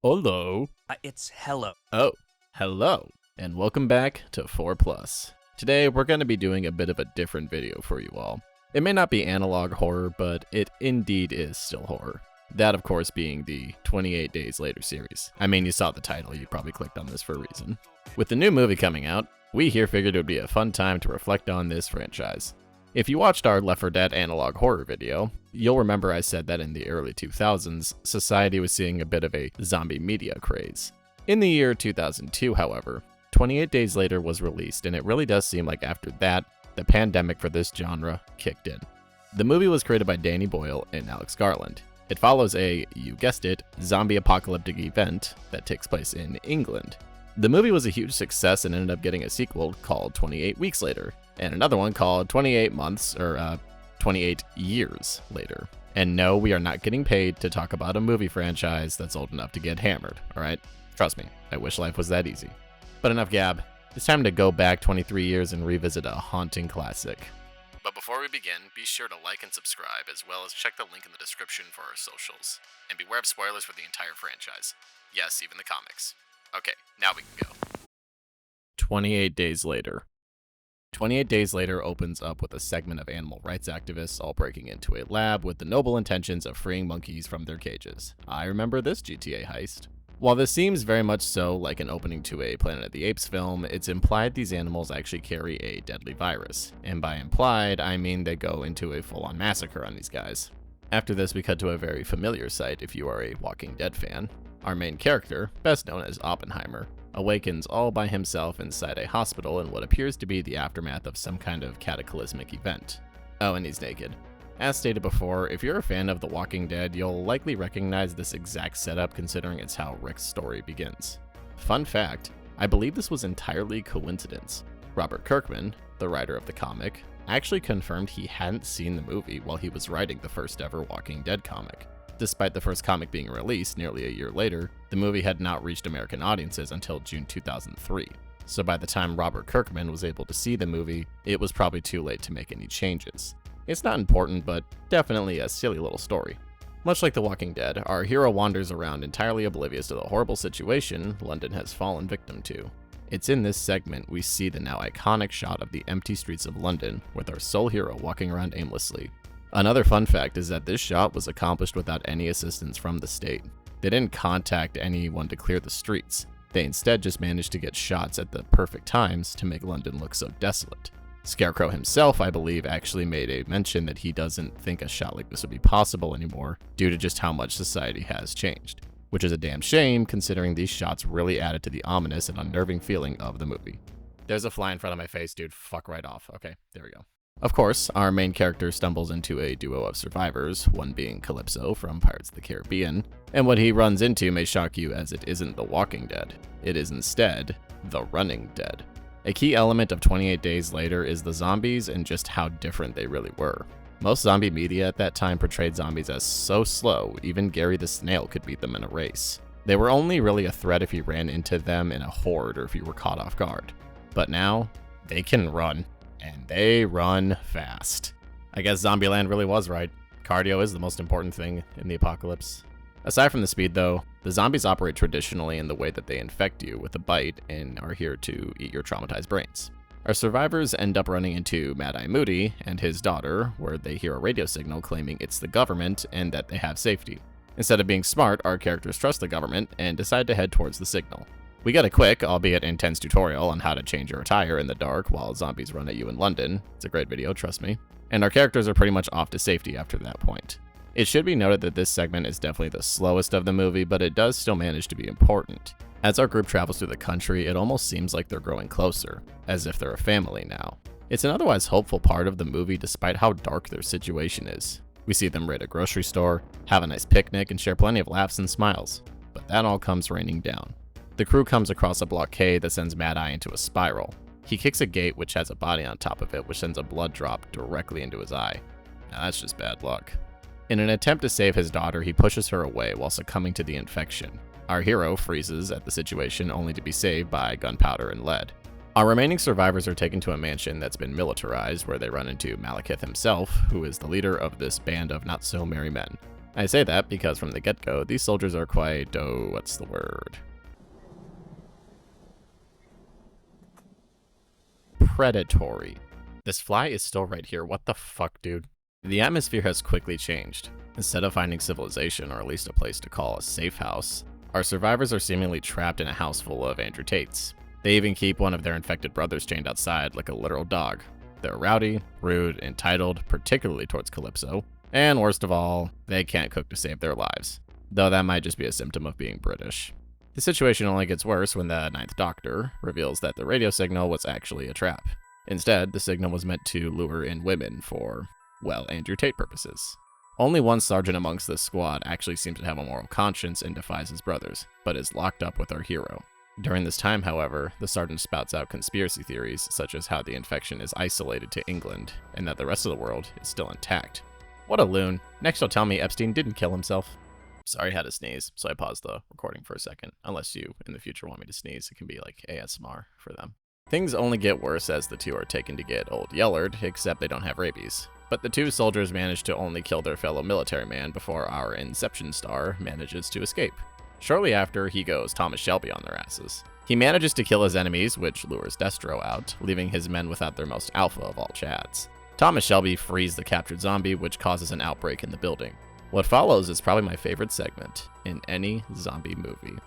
Hello. It's hello. Oh, hello, and welcome back to 4+. Today, we're going to be doing a bit of a different video for you all. It may not be analog horror, but it indeed is still horror. That, of course, being the 28 Days Later series. I mean, you saw the title, you probably clicked on this for a reason. With the new movie coming out, we here figured it would be a fun time to reflect on this franchise. If you watched our Left 4 Dead analog horror video, you'll remember I said that in the early 2000s, society was seeing a bit of a zombie media craze. In the year 2002, however, 28 Days Later was released, and it really does seem like after that, the pandemic for this genre kicked in. The movie was created by Danny Boyle and Alex Garland. It follows a, you guessed it, zombie apocalyptic event that takes place in England. The movie was a huge success and ended up getting a sequel called 28 Weeks Later, and another one called 28 Months, or 28 Years Later. And no, we are not getting paid to talk about a movie franchise that's old enough to get hammered, alright? Trust me, I wish life was that easy. But enough gab, it's time to go back 23 years and revisit a haunting classic. But before we begin, be sure to like and subscribe, as well as check the link in the description for our socials. And beware of spoilers for the entire franchise. Yes, even the comics. Okay, now we can go. 28 Days Later. 28 Days Later opens up with a segment of animal rights activists all breaking into a lab with the noble intentions of freeing monkeys from their cages. I remember this GTA heist. While this seems very much so like an opening to a Planet of the Apes film, it's implied these animals actually carry a deadly virus. And by implied, I mean they go into a full-on massacre on these guys. After this, we cut to a very familiar sight if you are a Walking Dead fan. Our main character, best known as Oppenheimer, awakens all by himself inside a hospital in what appears to be the aftermath of some kind of cataclysmic event. Oh, and he's naked. As stated before, if you're a fan of The Walking Dead, you'll likely recognize this exact setup considering it's how Rick's story begins. Fun fact, I believe this was entirely coincidence. Robert Kirkman, the writer of the comic, actually confirmed he hadn't seen the movie while he was writing the first ever Walking Dead comic. Despite the first comic being released nearly a year later, the movie had not reached American audiences until June 2003. So by the time Robert Kirkman was able to see the movie, it was probably too late to make any changes. It's not important, but definitely a silly little story. Much like The Walking Dead, our hero wanders around entirely oblivious to the horrible situation London has fallen victim to. It's in this segment we see the now iconic shot of the empty streets of London with our sole hero walking around aimlessly. Another fun fact is that this shot was accomplished without any assistance from the state. They didn't contact anyone to clear the streets. They instead just managed to get shots at the perfect times to make London look so desolate. Scarecrow himself, I believe, actually made a mention that he doesn't think a shot like this would be possible anymore due to just how much society has changed. Which is a damn shame considering these shots really added to the ominous and unnerving feeling of the movie. There's a fly in front of my face, dude. Fuck right off. Okay, there we go. Of course, our main character stumbles into a duo of survivors, one being Calypso from Pirates of the Caribbean, and what he runs into may shock you as it isn't The Walking Dead. It is instead The Running Dead. A key element of 28 Days Later is the zombies and just how different they really were. Most zombie media at that time portrayed zombies as so slow, even Gary the Snail could beat them in a race. They were only really a threat if you ran into them in a horde or if you were caught off guard. But now, they can run. And they run fast. I guess Zombieland really was right. Cardio is the most important thing in the apocalypse. Aside from the speed though, the zombies operate traditionally in the way that they infect you with a bite and are here to eat your traumatized brains. Our survivors end up running into Mad Eye Moody and his daughter, where they hear a radio signal claiming it's the government and that they have safety. Instead of being smart, our characters trust the government and decide to head towards the signal. We get a quick, albeit intense tutorial on how to change your attire in the dark while zombies run at you in London. It's a great video, trust me. And our characters are pretty much off to safety after that point. It should be noted that this segment is definitely the slowest of the movie, but it does still manage to be important. As our group travels through the country, it almost seems like they're growing closer, as if they're a family now. It's an otherwise hopeful part of the movie despite how dark their situation is. We see them raid a grocery store, have a nice picnic, and share plenty of laughs and smiles. But that all comes raining down. The crew comes across a blockade that sends Mad Eye into a spiral. He kicks a gate which has a body on top of it, which sends a blood drop directly into his eye. Now that's just bad luck. In an attempt to save his daughter, he pushes her away while succumbing to the infection. Our hero freezes at the situation only to be saved by gunpowder and lead. Our remaining survivors are taken to a mansion that's been militarized where they run into Malekith himself, who is the leader of this band of not-so-merry men. I say that because from the get-go, these soldiers are quite, what's the word? Predatory. This fly is still right here, what the fuck, dude? The atmosphere has quickly changed. Instead of finding civilization, or at least a place to call a safe house, our survivors are seemingly trapped in a house full of Andrew Tates. They even keep one of their infected brothers chained outside like a literal dog. They're rowdy, rude, entitled, particularly towards Calypso, and worst of all, they can't cook to save their lives. Though that might just be a symptom of being British. The situation only gets worse when the Ninth Doctor reveals that the radio signal was actually a trap. Instead, the signal was meant to lure in women for, well, Andrew Tate purposes. Only one sergeant amongst this squad actually seems to have a moral conscience and defies his brothers, but is locked up with our hero. During this time, however, the sergeant spouts out conspiracy theories such as how the infection is isolated to England and that the rest of the world is still intact. What a loon. Next you'll tell me Epstein didn't kill himself. Sorry, I had to sneeze, so I paused the recording for a second. Unless you, in the future, want me to sneeze, it can be like ASMR for them. Things only get worse as the two are taken to get Old Yellard, except they don't have rabies. But the two soldiers manage to only kill their fellow military man before our Inception star manages to escape. Shortly after, he goes Thomas Shelby on their asses. He manages to kill his enemies, which lures Destro out, leaving his men without their most alpha of all chads. Thomas Shelby frees the captured zombie, which causes an outbreak in the building. What follows is probably my favorite segment in any zombie movie.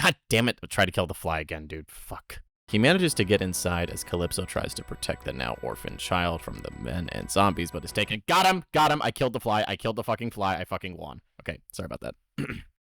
God damn it, try to kill the fly again, dude. Fuck. He manages to get inside as Calypso tries to protect the now orphaned child from the men and zombies, but is taken. Got him! I killed the fly. I killed the fucking fly. I fucking won. Okay, sorry about that.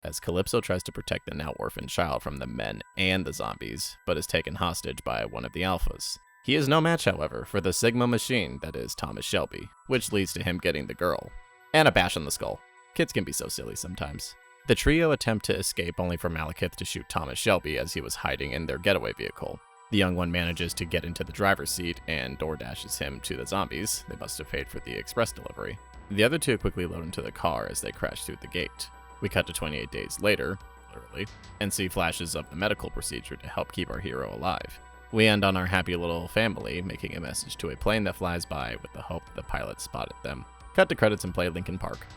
As Calypso tries to protect the now orphaned child from the men and the zombies, but is taken hostage by one of the alphas. He is no match, however, for the Sigma machine that is Thomas Shelby, which leads to him getting the girl. And a bash on the skull. Kids can be so silly sometimes. The trio attempt to escape only for Malekith to shoot Thomas Shelby as he was hiding in their getaway vehicle. The young one manages to get into the driver's seat and door dashes him to the zombies. They must have paid for the express delivery. The other two quickly load into the car as they crash through the gate. We cut to 28 days later, literally, and see flashes of the medical procedure to help keep our hero alive. We end on our happy little family making a message to a plane that flies by with the hope the pilot spotted them. Cut to credits and play Linkin Park.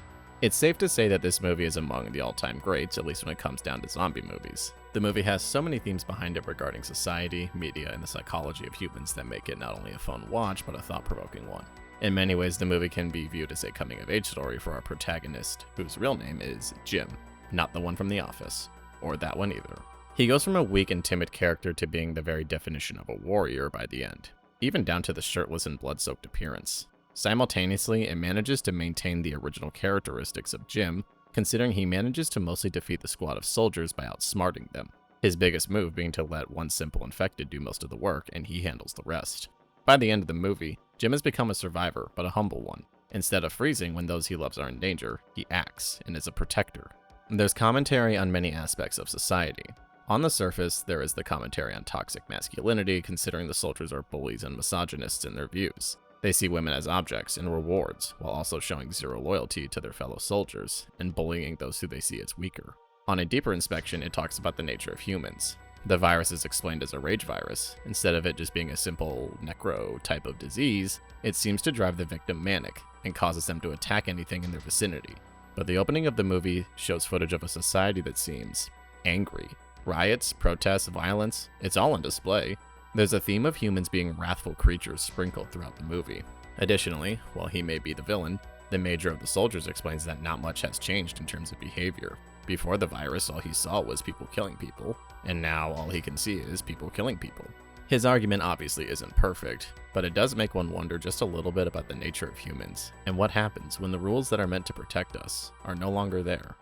It's safe to say that this movie is among the all-time greats, at least when it comes down to zombie movies. The movie has so many themes behind it regarding society, media, and the psychology of humans that make it not only a fun watch, but a thought-provoking one. In many ways, the movie can be viewed as a coming-of-age story for our protagonist, whose real name is Jim, not the one from The Office, or that one either. He goes from a weak and timid character to being the very definition of a warrior by the end, even down to the shirtless and blood-soaked appearance. Simultaneously, it manages to maintain the original characteristics of Jim, considering he manages to mostly defeat the squad of soldiers by outsmarting them. His biggest move being to let one simple infected do most of the work, and he handles the rest. By the end of the movie, Jim has become a survivor, but a humble one. Instead of freezing when those he loves are in danger, he acts and is a protector. There's commentary on many aspects of society. On the surface, there is the commentary on toxic masculinity, considering the soldiers are bullies and misogynists in their views. They see women as objects and rewards, while also showing zero loyalty to their fellow soldiers, and bullying those who they see as weaker. On a deeper inspection, it talks about the nature of humans. The virus is explained as a rage virus. Instead of it just being a simple necro type of disease, it seems to drive the victim manic, and causes them to attack anything in their vicinity. But the opening of the movie shows footage of a society that seems angry. Riots, protests, violence, it's all on display. There's a theme of humans being wrathful creatures sprinkled throughout the movie. Additionally, while he may be the villain, the major of the soldiers explains that not much has changed in terms of behavior. Before the virus, all he saw was people killing people, and now all he can see is people killing people. His argument obviously isn't perfect, but it does make one wonder just a little bit about the nature of humans, and what happens when the rules that are meant to protect us are no longer there.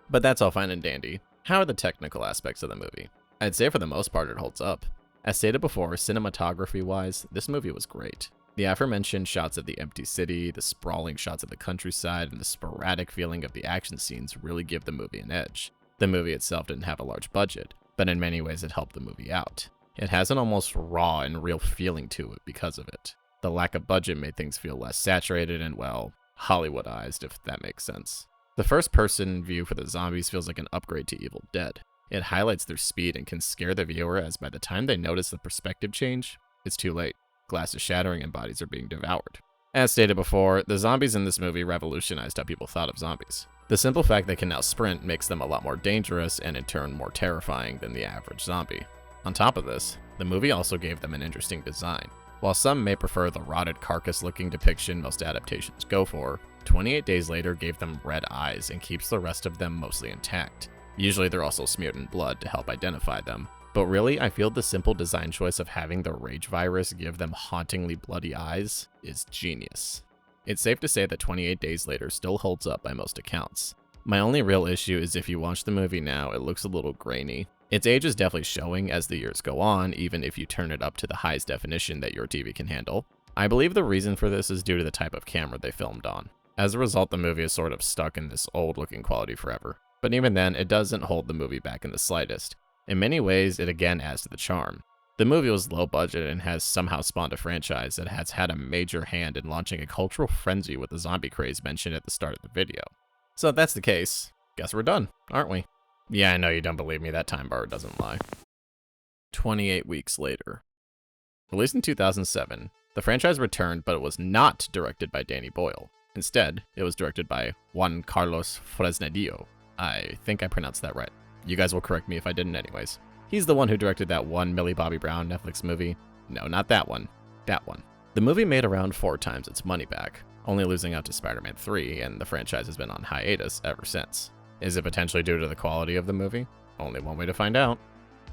But that's all fine and dandy. How are the technical aspects of the movie? I'd say for the most part it holds up. As stated before, cinematography-wise, this movie was great. The aforementioned shots of the empty city, the sprawling shots of the countryside, and the sporadic feeling of the action scenes really give the movie an edge. The movie itself didn't have a large budget, but in many ways it helped the movie out. It has an almost raw and real feeling to it because of it. The lack of budget made things feel less saturated and, well, Hollywoodized, if that makes sense. The first-person view for the zombies feels like an upgrade to Evil Dead. It highlights their speed and can scare the viewer, as by the time they notice the perspective change, it's too late. Glass is shattering and bodies are being devoured. As stated before, the zombies in this movie revolutionized how people thought of zombies. The simple fact they can now sprint makes them a lot more dangerous and in turn more terrifying than the average zombie. On top of this, the movie also gave them an interesting design. While some may prefer the rotted carcass-looking depiction most adaptations go for, 28 Days Later gave them red eyes and keeps the rest of them mostly intact. Usually they're also smeared in blood to help identify them, but really I feel the simple design choice of having the rage virus give them hauntingly bloody eyes is genius. It's safe to say that 28 Days Later still holds up by most accounts. My only real issue is if you watch the movie now, it looks a little grainy. Its age is definitely showing as the years go on, even if you turn it up to the highest definition that your TV can handle. I believe the reason for this is due to the type of camera they filmed on. As a result, the movie is sort of stuck in this old-looking quality forever. But even then, it doesn't hold the movie back in the slightest. In many ways, it again adds to the charm. The movie was low budget and has somehow spawned a franchise that has had a major hand in launching a cultural frenzy with the zombie craze mentioned at the start of the video. So if that's the case, guess we're done, aren't we? Yeah, I know you don't believe me, that time bar doesn't lie. 28 weeks later. Released in 2007, the franchise returned, but it was not directed by Danny Boyle. Instead, it was directed by Juan Carlos Fresnadillo. I think I pronounced that right. You guys will correct me if I didn't anyways. He's the one who directed that one Millie Bobby Brown Netflix movie. No, not that one. That one. The movie made around 4 times its money back, only losing out to Spider-Man 3, and the franchise has been on hiatus ever since. Is it potentially due to the quality of the movie? Only one way to find out.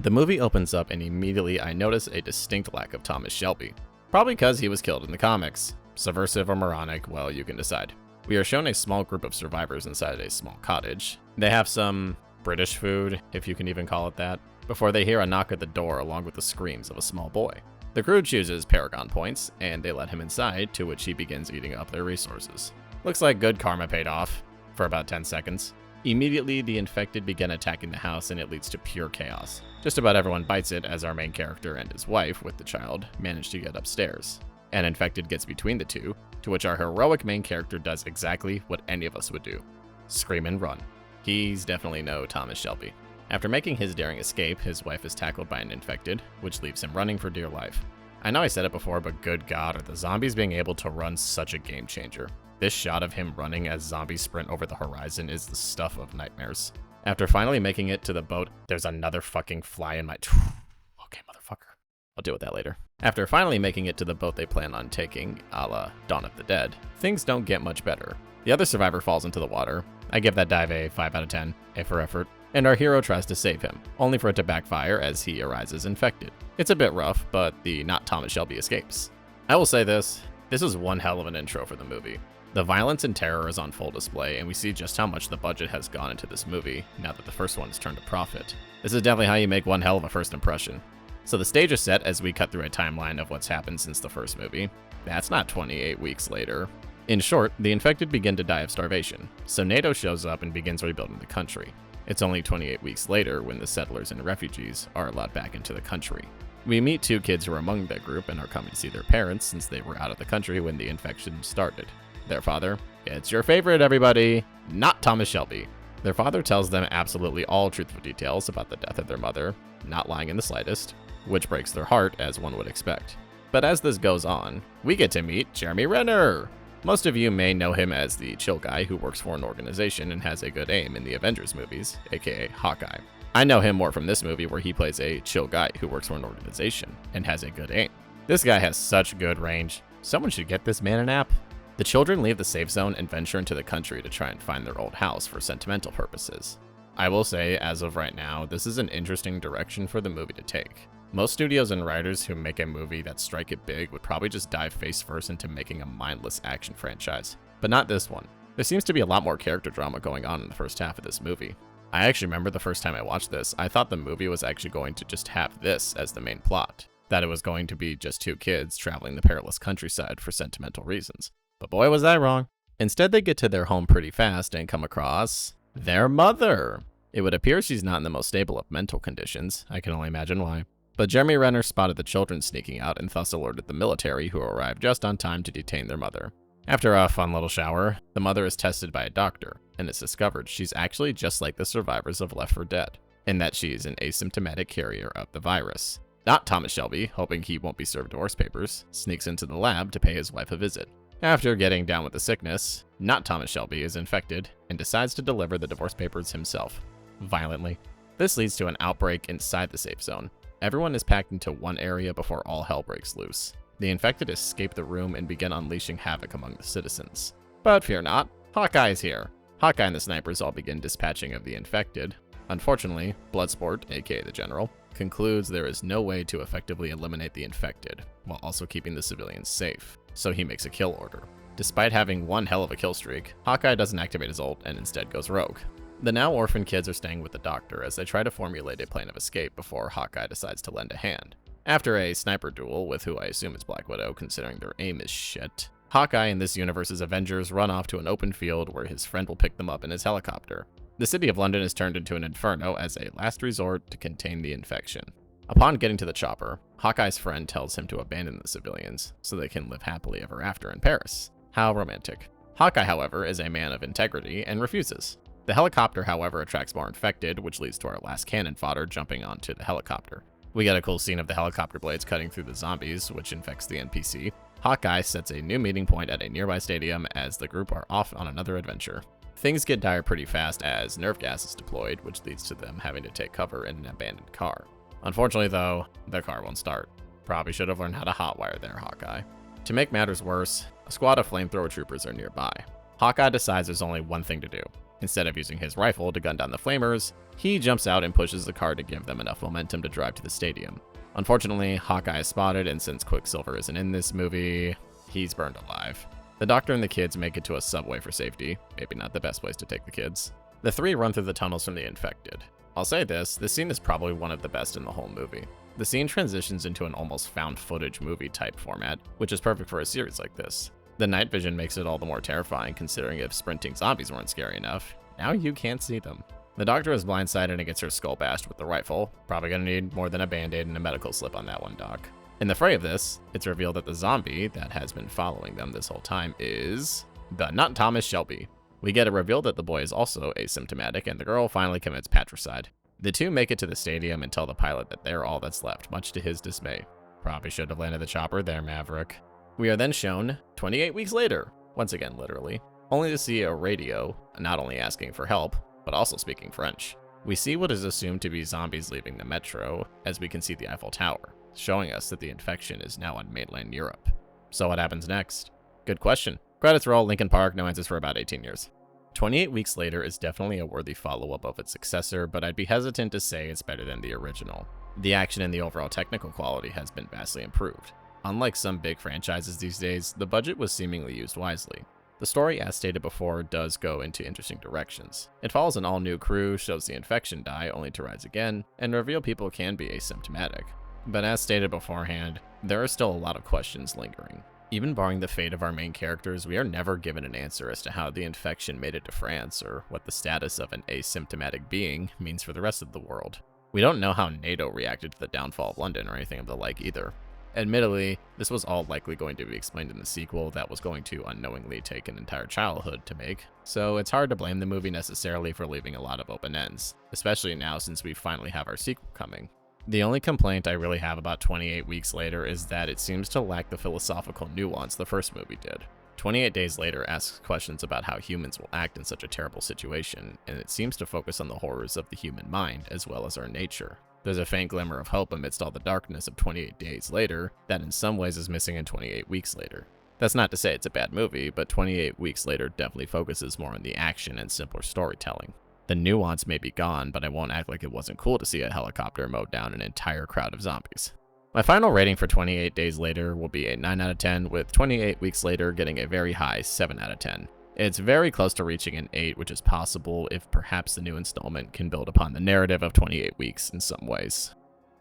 The movie opens up and immediately I notice a distinct lack of Thomas Shelby. Probably because he was killed in the comics. Subversive or moronic, well, you can decide. We are shown a small group of survivors inside a small cottage. They have some British food, if you can even call it that, before they hear a knock at the door along with the screams of a small boy. The crew chooses Paragon points, and they let him inside, to which he begins eating up their resources. Looks like good karma paid off, for about 10 seconds. Immediately, the infected begin attacking the house and it leads to pure chaos. Just about everyone bites it as our main character and his wife, with the child, manage to get upstairs. An infected gets between the two, to which our heroic main character does exactly what any of us would do. Scream and run. He's definitely no Thomas Shelby. After making his daring escape, his wife is tackled by an infected, which leaves him running for dear life. I know I said it before, but good God, are the zombies being able to run such a game changer. This shot of him running as zombies sprint over the horizon is the stuff of nightmares. After finally making it to the boat, there's another fucking fly in my... Okay, motherfucker. I'll deal with that later. After finally making it to the boat they plan on taking, a la Dawn of the Dead, things don't get much better. The other survivor falls into the water. I give that dive a 5 out of 10, A for effort, and our hero tries to save him, only for it to backfire as he arises infected. It's a bit rough, but the not Thomas Shelby escapes. I will say this was one hell of an intro for the movie. The violence and terror is on full display, and we see just how much the budget has gone into this movie, now that the first one has turned a profit. This is definitely how you make one hell of a first impression. So the stage is set as we cut through a timeline of what's happened since the first movie. That's not 28 weeks later. In short, the infected begin to die of starvation, so NATO shows up and begins rebuilding the country. It's only 28 weeks later when the settlers and refugees are allowed back into the country. We meet 2 kids who are among that group and are coming to see their parents since they were out of the country when the infection started. Their father, it's your favorite everybody, not Thomas Shelby. Their father tells them absolutely all truthful details about the death of their mother, not lying in the slightest, which breaks their heart as one would expect. But as this goes on, we get to meet Jeremy Renner. Most of you may know him as the chill guy who works for an organization and has a good aim in the Avengers movies, aka Hawkeye. I know him more from this movie where he plays a chill guy who works for an organization and has a good aim. This guy has such good range. Someone should get this man an app. The children leave the safe zone and venture into the country to try and find their old house for sentimental purposes. I will say, as of right now, this is an interesting direction for the movie to take. Most studios and writers who make a movie that strike it big would probably just dive face first into making a mindless action franchise. But not this one. There seems to be a lot more character drama going on in the first half of this movie. I actually remember the first time I watched this, I thought the movie was actually going to just have this as the main plot. That it was going to be just 2 kids traveling the perilous countryside for sentimental reasons. But boy was I wrong. Instead, they get to their home pretty fast and come across their mother. It would appear she's not in the most stable of mental conditions. I can only imagine why. But Jeremy Renner spotted the children sneaking out and thus alerted the military, who arrived just on time to detain their mother. After a fun little shower, the mother is tested by a doctor, and it's discovered she's actually just like the survivors of Left 4 Dead. and that she's an asymptomatic carrier of the virus. Not Thomas Shelby, hoping he won't be served divorce papers, sneaks into the lab to pay his wife a visit. After getting down with the sickness, not Thomas Shelby is infected and decides to deliver the divorce papers himself, violently. This leads to an outbreak inside the safe zone. Everyone is packed into one area before all hell breaks loose. The infected escape the room and begin unleashing havoc among the citizens. But fear not, Hawkeye is here. Hawkeye and the snipers all begin dispatching of the infected. Unfortunately, Bloodsport, aka the General, concludes there is no way to effectively eliminate the infected, while also keeping the civilians safe, so he makes a kill order. Despite having one hell of a kill streak, Hawkeye doesn't activate his ult and instead goes rogue. The now orphan kids are staying with the doctor as they try to formulate a plan of escape before Hawkeye decides to lend a hand. After a sniper duel with who I assume is Black Widow, considering their aim is shit, Hawkeye and this universe's Avengers run off to an open field where his friend will pick them up in his helicopter. The city of London is turned into an inferno as a last resort to contain the infection. Upon getting to the chopper, Hawkeye's friend tells him to abandon the civilians so they can live happily ever after in Paris. How romantic. Hawkeye, however, is a man of integrity and refuses. The helicopter, however, attracts more infected, which leads to our last cannon fodder jumping onto the helicopter. We get a cool scene of the helicopter blades cutting through the zombies, which infects the NPC. Hawkeye sets a new meeting point at a nearby stadium as the group are off on another adventure. Things get dire pretty fast as nerve gas is deployed, which leads to them having to take cover in an abandoned car. Unfortunately though, the car won't start. Probably should have learned how to hotwire there, Hawkeye. To make matters worse, a squad of flamethrower troopers are nearby. Hawkeye decides there's only one thing to do. Instead of using his rifle to gun down the flamers, he jumps out and pushes the car to give them enough momentum to drive to the stadium. Unfortunately, Hawkeye is spotted, and since Quicksilver isn't in this movie, he's burned alive. The doctor and the kids make it to a subway for safety, maybe not the best place to take the kids. The three run through the tunnels from the infected. I'll say this scene is probably one of the best in the whole movie. The scene transitions into an almost found footage movie type format, which is perfect for a series like this. The night vision makes it all the more terrifying considering if sprinting zombies weren't scary enough, now you can't see them. The doctor is blindsided and gets her skull bashed with the rifle. Probably gonna need more than a band-aid and a medical slip on that one, doc. In the fray of this, it's revealed that the zombie that has been following them this whole time is the not Thomas Shelby. We get a reveal that the boy is also asymptomatic and the girl finally commits patricide. The two make it to the stadium and tell the pilot that they're all that's left, much to his dismay. Probably should have landed the chopper there, Maverick. We are then shown 28 weeks later, once again literally, only to see a radio not only asking for help, but also speaking French. We see what is assumed to be zombies leaving the metro, as we can see the Eiffel Tower, showing us that the infection is now on mainland Europe. So what happens next? Good question. Credits roll, Linkin Park, no answers for about 18 years. 28 weeks later is definitely a worthy follow-up of its successor, but I'd be hesitant to say it's better than the original. The action and the overall technical quality has been vastly improved. Unlike some big franchises these days, the budget was seemingly used wisely. The story, as stated before, does go into interesting directions. It follows an all-new crew, shows the infection die only to rise again, and reveal people can be asymptomatic. But as stated beforehand, there are still a lot of questions lingering. Even barring the fate of our main characters, we are never given an answer as to how the infection made it to France or what the status of an asymptomatic being means for the rest of the world. We don't know how NATO reacted to the downfall of London or anything of the like either. Admittedly, this was all likely going to be explained in the sequel that was going to unknowingly take an entire childhood to make, so it's hard to blame the movie necessarily for leaving a lot of open ends, especially now since we finally have our sequel coming. The only complaint I really have about 28 Weeks Later is that it seems to lack the philosophical nuance the first movie did. 28 Days Later asks questions about how humans will act in such a terrible situation, and it seems to focus on the horrors of the human mind as well as our nature. There's a faint glimmer of hope amidst all the darkness of 28 Days Later that in some ways is missing in 28 Weeks Later. That's not to say it's a bad movie, but 28 Weeks Later definitely focuses more on the action and simpler storytelling. The nuance may be gone, but I won't act like it wasn't cool to see a helicopter mow down an entire crowd of zombies. My final rating for 28 Days Later will be a 9 out of 10, with 28 Weeks Later getting a very high 7 out of 10. It's very close to reaching an 8, which is possible if perhaps the new installment can build upon the narrative of 28 Weeks in some ways.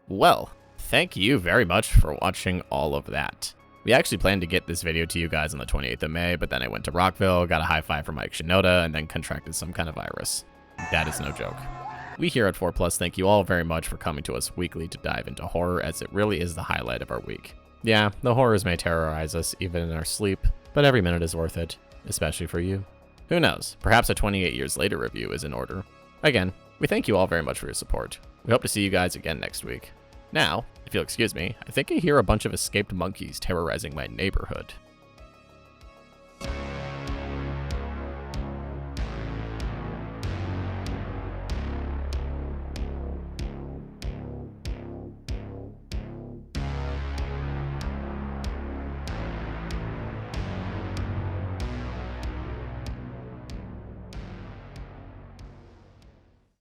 Well, thank you very much for watching all of that. We actually planned to get this video to you guys on the 28th of May, but then I went to Rockville, got a high five from Mike Shinoda, and then contracted some kind of virus. That is no joke. We here at 4Plus thank you all very much for coming to us weekly to dive into horror, as it really is the highlight of our week. Yeah, the horrors may terrorize us even in our sleep, but every minute is worth it, especially for you. Who knows, perhaps a 28 Years Later review is in order. Again, We thank you all very much for your support. We hope to see you guys again next week. Now, if you'll excuse me, I think I hear a bunch of escaped monkeys terrorizing my neighborhood.